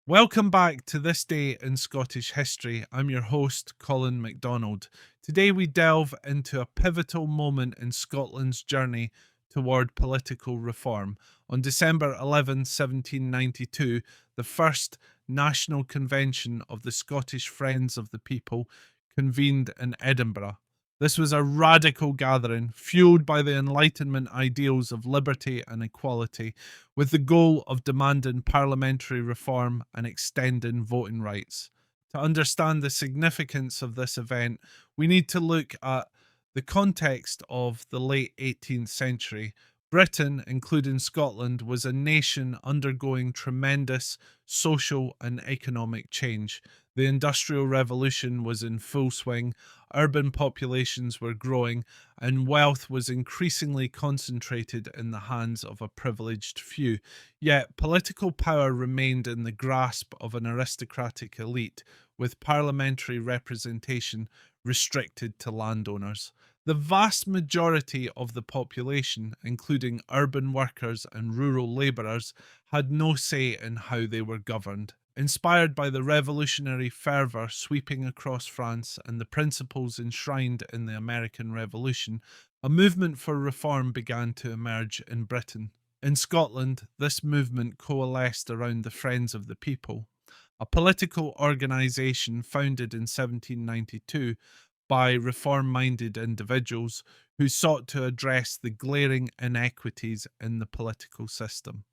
Welcome back to This Day in Scottish History. I'm your host, Colin MacDonald. Today we delve into a pivotal moment in Scotland's journey toward political reform. On December 11, 1792, the first National Convention of the Scottish Friends of the People convened in Edinburgh. This was a radical gathering, fueled by the Enlightenment ideals of liberty and equality, with the goal of demanding parliamentary reform and extending voting rights. To understand the significance of this event, we need to look at the context of the late 18th century. Britain, including Scotland, was a nation undergoing tremendous social and economic change. The Industrial Revolution was in full swing, urban populations were growing, and wealth was increasingly concentrated in the hands of a privileged few. Yet political power remained in the grasp of an aristocratic elite, with parliamentary representation restricted to landowners. The vast majority of the population, including urban workers and rural labourers, had no say in how they were governed. Inspired by the revolutionary fervor sweeping across France and the principles enshrined in the American Revolution, a movement for reform began to emerge in Britain. In Scotland, this movement coalesced around the Friends of the People, a political organisation founded in 1792 by reform-minded individuals who sought to address the glaring inequities in the political system.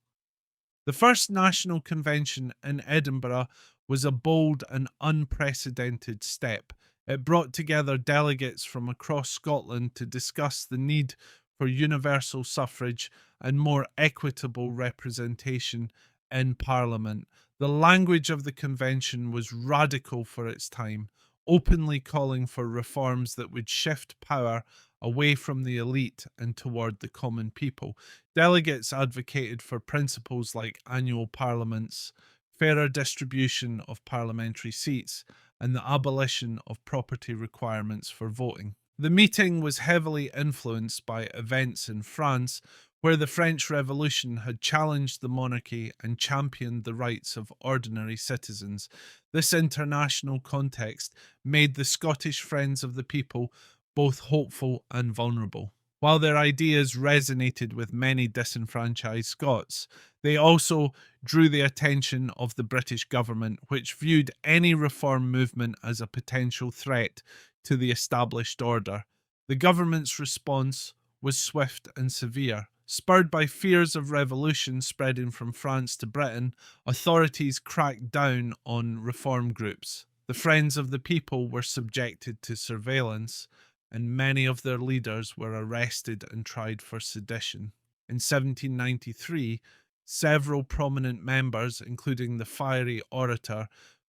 The first National Convention in Edinburgh was a bold and unprecedented step. It brought together delegates from across Scotland to discuss the need for universal suffrage and more equitable representation in Parliament. The language of the convention was radical for its time, openly calling for reforms that would shift power away from the elite and toward the common people. Delegates advocated for principles like annual parliaments, fairer distribution of parliamentary seats, and the abolition of property requirements for voting. The meeting was heavily influenced by events in France, where the French Revolution had challenged the monarchy and championed the rights of ordinary citizens. This international context made the Scottish Friends of the People both hopeful and vulnerable. While their ideas resonated with many disenfranchised Scots, they also drew the attention of the British government, which viewed any reform movement as a potential threat to the established order. The government's response was swift and severe. Spurred by fears of revolution spreading from France to Britain, authorities cracked down on reform groups. The Friends of the People were subjected to surveillance, and many of their leaders were arrested and tried for sedition. In 1793, several prominent members, including the fiery orator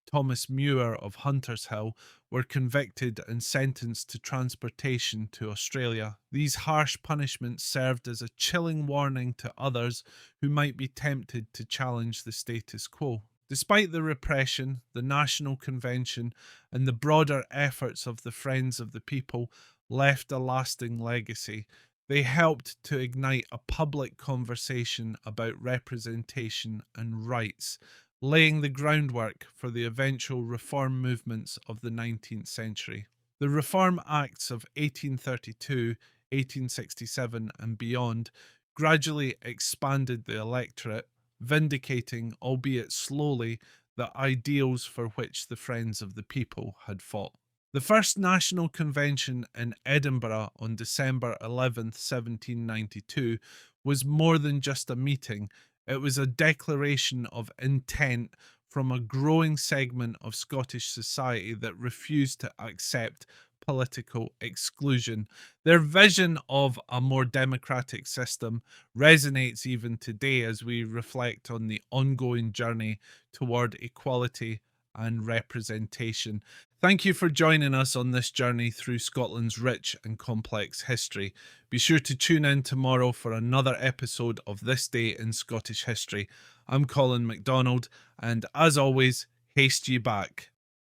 Thomas Muir of Hunters Hill, were convicted and sentenced to transportation to Australia. These harsh punishments served as a chilling warning to others who might be tempted to challenge the status quo. Despite the repression, the National Convention and the broader efforts of the Friends of the People left a lasting legacy. They helped to ignite a public conversation about representation and rights, laying the groundwork for the eventual reform movements of the 19th century. The Reform Acts of 1832, 1867 and beyond gradually expanded the electorate, vindicating, albeit slowly, the ideals for which the Friends of the People had fought. The first National Convention in Edinburgh on December 11th, 1792 was more than just a meeting. It was a declaration of intent from a growing segment of Scottish society that refused to accept political exclusion. Their vision of a more democratic system resonates even today as we reflect on the ongoing journey toward equality and representation. Thank you for joining us on this journey through Scotland's rich and complex history. Be sure to tune in tomorrow for another episode of This Day in Scottish History. I'm Colin MacDonald, and as always, haste ye back.